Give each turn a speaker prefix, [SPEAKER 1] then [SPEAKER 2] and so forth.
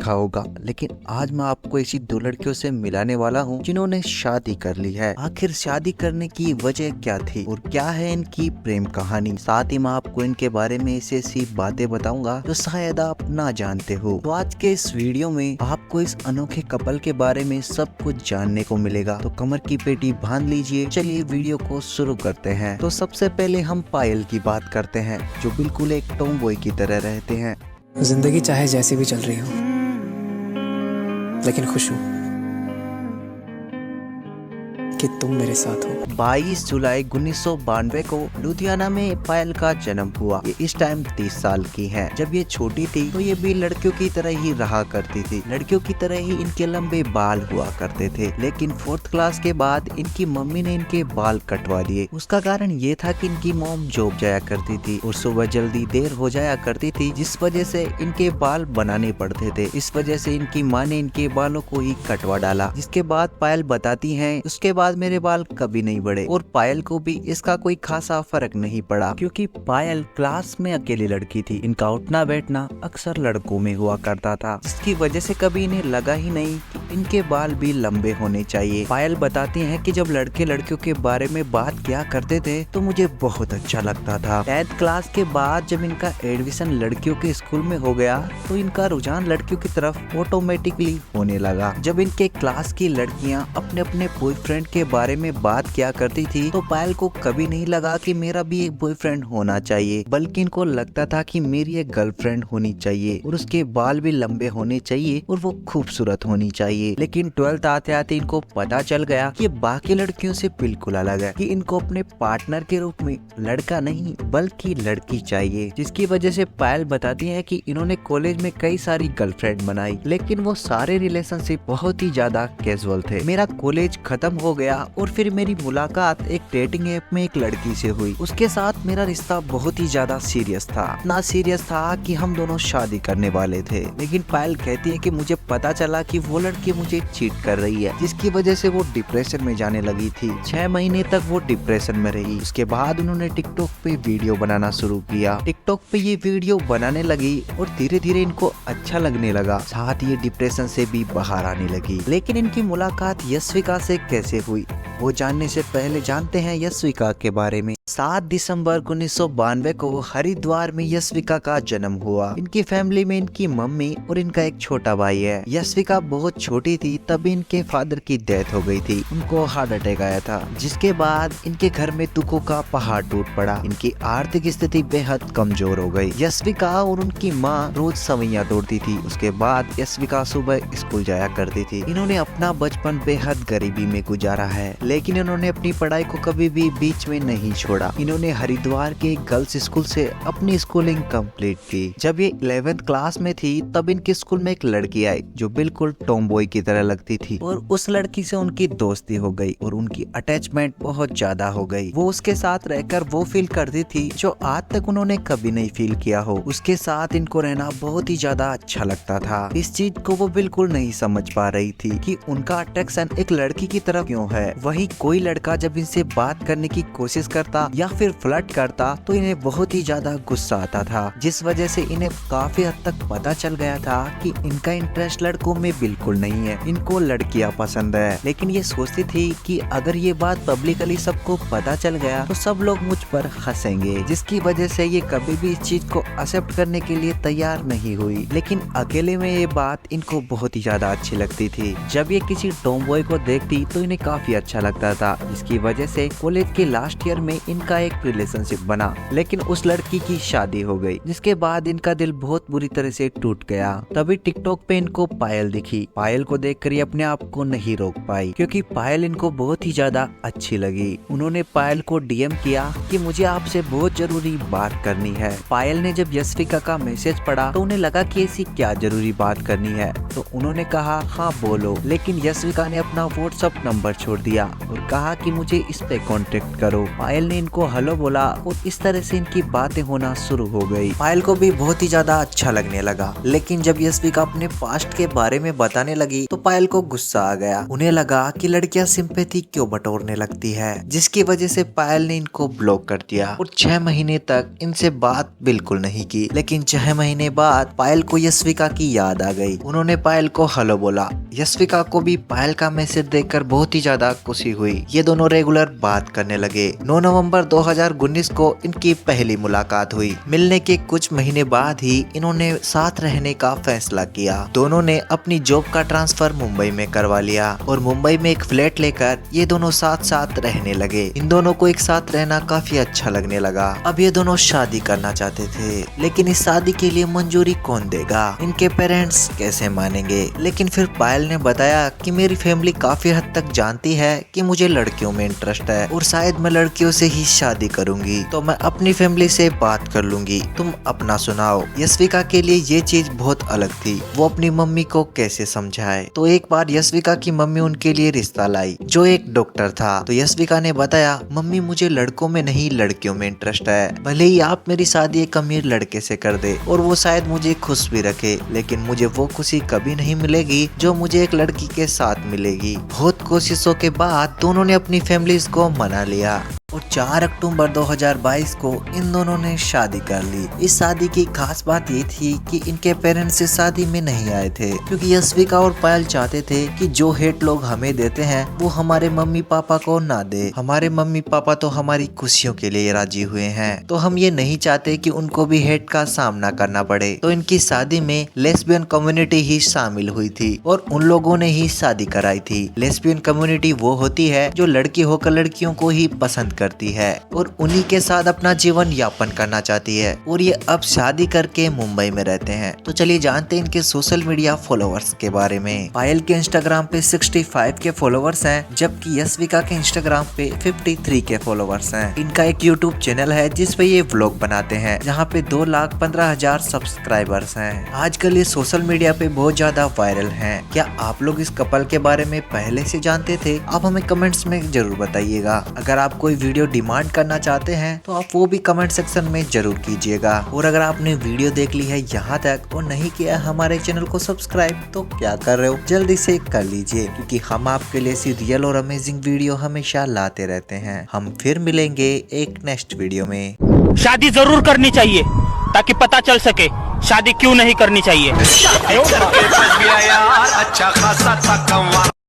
[SPEAKER 1] देखा होगा, लेकिन आज मैं आपको ऐसी दो लड़कियों से मिलाने वाला हूँ जिन्होंने शादी कर ली है। आखिर शादी करने की वजह क्या थी और क्या है इनकी प्रेम कहानी। साथ ही मैं आपको इनके बारे में ऐसी ऐसी बातें बताऊंगा जो शायद आप ना जानते हो। तो आज के इस वीडियो में आपको इस अनोखे कपल के बारे में सब कुछ जानने को मिलेगा। तो कमर की पेटी बांध लीजिए, चलिए वीडियो को शुरू करते हैं। तो सबसे पहले हम पायल की बात करते हैं, जो बिल्कुल एक टॉम बॉय की तरह रहते हैं।
[SPEAKER 2] जिंदगी चाहे जैसी भी चल रही हो, लेकिन खुश हूँ कि तुम मेरे साथ हो।
[SPEAKER 1] 22 जुलाई 1992 को लुधियाना में पायल का जन्म हुआ। ये इस टाइम 30 साल की है। जब ये छोटी थी तो ये भी लड़कियों की तरह ही रहा करती थी। लड़कियों की तरह ही इनके लंबे बाल हुआ करते थे, लेकिन 4th क्लास के बाद इनकी मम्मी ने इनके बाल कटवा दिए। उसका कारण ये था कि इनकी मॉम जॉब जाया करती थी और सुबह जल्दी देर हो जाया करती थी, जिस वजह से इनके बाल बनाने पड़ते थे। इस वजह से इनकी माँ ने इनके बालों को ही कटवा डाला। जिसके बाद पायल बताती है, उसके बाद मेरे बाल कभी नहीं बढ़े और पायल को भी इसका कोई खासा फर्क नहीं पड़ा, क्योंकि पायल क्लास में अकेली लड़की थी। इनका उठना बैठना अक्सर लड़कों में हुआ करता था, जिसकी वजह से कभी इन्हें लगा ही नहीं कि इनके बाल भी लंबे होने चाहिए। पायल बताती हैं कि जब लड़के लड़कियों के बारे में बात किया करते थे तो मुझे बहुत अच्छा लगता था। 10th क्लास के बाद जब इनका एडमिशन लड़कियों के स्कूल में हो गया तो इनका रुझान लड़कियों की तरफ ऑटोमेटिकली होने लगा। जब इनके क्लास की लड़कियां अपने अपने बॉयफ्रेंड के बारे में बात किया करती थी तो पायल को कभी नहीं लगा कि मेरा भी एक बॉयफ्रेंड होना चाहिए, बल्कि इनको लगता था कि मेरी एक गर्लफ्रेंड होनी चाहिए और उसके बाल भी लंबे होने चाहिए और वो खूबसूरत होनी चाहिए। लेकिन 12th आते आते इनको पता चल गया कि बाकी लड़कियों से बिल्कुल अलग है, कि इनको अपने पार्टनर के रूप में लड़का नहीं बल्कि लड़की चाहिए। जिसकी वजह से पायल बताती है कि इन्होंने कॉलेज में कई सारी गर्लफ्रेंड बनाई, लेकिन वो सारे रिलेशनशिप बहुत ही ज्यादा कैजुअल थे। मेरा कॉलेज खत्म हो गया और फिर मेरी मुलाकात एक डेटिंग ऐप में एक लड़की से हुई। उसके साथ मेरा रिश्ता बहुत ही ज्यादा सीरियस था, इतना सीरियस था कि हम दोनों शादी करने वाले थे। लेकिन पायल कहती है कि मुझे पता चला कि वो लड़की मुझे चीट कर रही है, जिसकी वजह से वो डिप्रेशन में जाने लगी थी। 6 महीने तक वो डिप्रेशन में रही। उसके बाद उन्होंने टिकटॉक पे वीडियो बनाना शुरू किया। टिकटॉक पे ये वीडियो बनाने लगी और धीरे धीरे इनको अच्छा लगने लगा, साथ ये डिप्रेशन से भी बाहर आने लगी। लेकिन इनकी मुलाकात यशविका से कैसे हुई वो जानने से पहले जानते हैं यशविका के बारे में। 7 दिसंबर 1992 को हरिद्वार में यशविका का जन्म हुआ। इनकी फैमिली में इनकी मम्मी और इनका एक छोटा भाई है। यशविका बहुत छोटी थी तभी इनके फादर की डेथ हो गई थी। उनको हार्ट अटैक आया था, जिसके बाद इनके घर में दुखों का पहाड़ टूट पड़ा। इनकी आर्थिक स्थिति बेहद कमजोर हो गई। यशविका और उनकी माँ रोज सवैयां तोड़ती थी। उसके बाद यशविका सुबह स्कूल जाया करती थी। इन्होंने अपना बचपन बेहद गरीबी में गुजारा है, लेकिन इन्होंने अपनी पढ़ाई को कभी भी बीच में नहीं छोड़ा। इन्होंने हरिद्वार के गर्ल्स स्कूल से अपनी स्कूलिंग कंप्लीट की। जब ये 11th क्लास में थी तब इनके स्कूल में एक लड़की आई जो बिल्कुल टॉम बॉय की तरह लगती थी, और उस लड़की से उनकी दोस्ती हो गई और उनकी अटैचमेंट बहुत ज्यादा हो गई। वो उसके साथ रहकर वो फील करती थी जो आज तक उन्होंने कभी नहीं फील किया हो। उसके साथ इनको रहना बहुत ही ज्यादा अच्छा लगता था। इस चीज को वो बिल्कुल नहीं समझ पा रही थी कि उनका अट्रैक्शन एक लड़की की तरफ क्यों है। वही कोई लड़का जब इनसे बात करने की कोशिश करता या फिर फ्लर्ट करता तो इन्हें बहुत ही ज्यादा गुस्सा आता था, जिस वजह से इन्हें काफी हद तक पता चल गया था कि इनका इंटरेस्ट लड़कों में बिल्कुल नहीं है, इनको लड़कियां पसंद है। लेकिन ये सोचती थी कि अगर ये बात पब्लिकली सबको पता चल गया तो सब लोग मुझ पर हंसेंगे, जिसकी वजह से ये कभी भी इस चीज को एक्सेप्ट करने के लिए तैयार नहीं हुई। लेकिन अकेले में ये बात इनको बहुत ही ज्यादा अच्छी लगती थी। जब ये किसी टॉम बॉय को देखती तो इन्हें काफी अच्छा लगता था, जिसकी वजह से कॉलेज के लास्ट ईयर में इनका एक रिलेशनशिप बना। लेकिन उस लड़की की शादी हो गई, जिसके बाद इनका दिल बहुत बुरी तरह से टूट गया। तभी टिकटॉक पे इनको पायल दिखी। पायल को देखकर ये अपने आप को नहीं रोक पाई, क्योंकि पायल इनको बहुत ही ज्यादा अच्छी लगी। उन्होंने पायल को डीएम किया कि मुझे आपसे बहुत जरूरी बात करनी है। पायल ने जब यशविका का मैसेज पढ़ा तो उन्हें लगा कि ऐसी क्या जरूरी बात करनी है। तो उन्होंने कहा हाँ बोलो, लेकिन यशविका ने अपना व्हाट्सएप नंबर छोड़ दिया और कहा कि मुझे इस पे कांटेक्ट करो। पायल ने इनको हेलो बोला और इस तरह से इनकी बातें होना शुरू हो गई। पायल को भी बहुत ही ज्यादा अच्छा लगने लगा, लेकिन जब यशविका अपने पास्ट के बारे में बताने लगी तो पायल को गुस्सा आ गया। उन्हें लगा कि लड़कियां सिंपैथी क्यों बटोरने लगती है, जिसकी वजह से पायल ने इनको ब्लॉक कर दिया और 6 महीने तक इनसे बात बिल्कुल नहीं की। लेकिन 6 महीने बाद पायल को यशविका की याद आ गई। उन्होंने पायल को हेलो बोला। यशविका को भी पायल का मैसेज देखकर बहुत ही ज्यादा खुशी हुई। ये दोनों रेगुलर बात करने लगे। 9 नवंबर 2019 को इनकी पहली मुलाकात हुई। मिलने के कुछ महीने बाद ही इन्होंने साथ रहने का फैसला किया। दोनों ने अपनी जॉब का ट्रांसफर मुंबई में करवा लिया और मुंबई में एक फ्लैट लेकर ये दोनों साथ साथ रहने लगे। इन दोनों को एक साथ रहना काफी अच्छा लगने लगा। अब ये दोनों शादी करना चाहते थे, लेकिन इस शादी के लिए मंजूरी कौन देगा, इनके पेरेंट्स कैसे मानेंगे। लेकिन फिर पायल ने बताया कि मेरी फैमिली काफी हद तक जानती है कि मुझे लड़कियों में इंटरेस्ट है और शायद मैं लड़कियों से ही शादी करूंगी, तो मैं अपनी फैमिली से बात कर लूंगी, तुम अपना सुनाओ। यशविका के लिए ये चीज बहुत अलग थी। वो अपनी मम्मी को कैसे समझाए। तो एक बार यशविका की मम्मी उनके लिए रिश्ता लाई जो एक डॉक्टर था। तो यशविका ने बताया मम्मी मुझे लड़कों में नहीं लड़कियों में इंटरेस्ट है, भले ही आप मेरी शादी एक अमीर लड़के से कर दे और वो शायद मुझे खुश भी रखे, लेकिन मुझे वो खुशी कभी नहीं मिलेगी जो मुझे एक लड़की के साथ मिलेगी। बहुत कोशिशों के बाद दोनों ने अपनी फैमिलीज को मना लिया और 4 अक्टूबर 2022 को इन दोनों ने शादी कर ली। इस शादी की खास बात ये थी कि इनके पेरेंट्स इस शादी में नहीं आए थे, क्योंकि यशविका और पायल चाहते थे कि जो हेट लोग हमें देते हैं वो हमारे मम्मी पापा को ना दे। हमारे मम्मी पापा तो हमारी खुशियों के लिए राजी हुए हैं, तो हम ये नहीं चाहते कि उनको भी हेट का सामना करना पड़े। तो इनकी शादी में लेस्बियन कम्युनिटी ही शामिल हुई थी और उन लोगों ने ही शादी कराई थी। लेस्बियन कम्युनिटी वो होती है जो लड़की होकर लड़कियों को ही पसंद करती है और उन्हीं के साथ अपना जीवन यापन करना चाहती है और ये अब शादी करके मुंबई में रहते हैं। तो चलिए जानते हैं इनके सोशल मीडिया फॉलोअर्स के बारे में। पायल के इंस्टाग्राम पे 65 के फॉलोअर्स हैं, जबकि यशविका के इंस्टाग्राम पे 53 के फॉलोअर्स हैं। इनका एक यूट्यूब चैनल है जिस पे ये व्लॉग बनाते हैं, जहाँ पे 2,15,000 सब्सक्राइबर्स हैं। आजकल ये सोशल मीडिया पे बहुत ज्यादा वायरल हैं। क्या आप लोग इस कपल के बारे में पहले से जानते थे? आप हमें कमेंट्स में जरूर बताइएगा। अगर आप कोई वीडियो डिमांड करना चाहते हैं तो आप वो भी कमेंट सेक्शन में जरूर कीजिएगा। और अगर आपने वीडियो देख ली है यहाँ तक और नहीं किया हमारे चैनल को सब्सक्राइब, तो क्या कर रहे हो, जल्दी से कर लीजिए, क्योंकि हम आपके लिए ऐसी रियल और अमेजिंग वीडियो हमेशा लाते रहते हैं। हम फिर मिलेंगे एक नेक्स्ट वीडियो में।
[SPEAKER 3] शादी जरूर करनी चाहिए ताकि पता चल सके शादी क्यों नहीं करनी चाहिए।
[SPEAKER 4] अच्छा खासा था कमाल।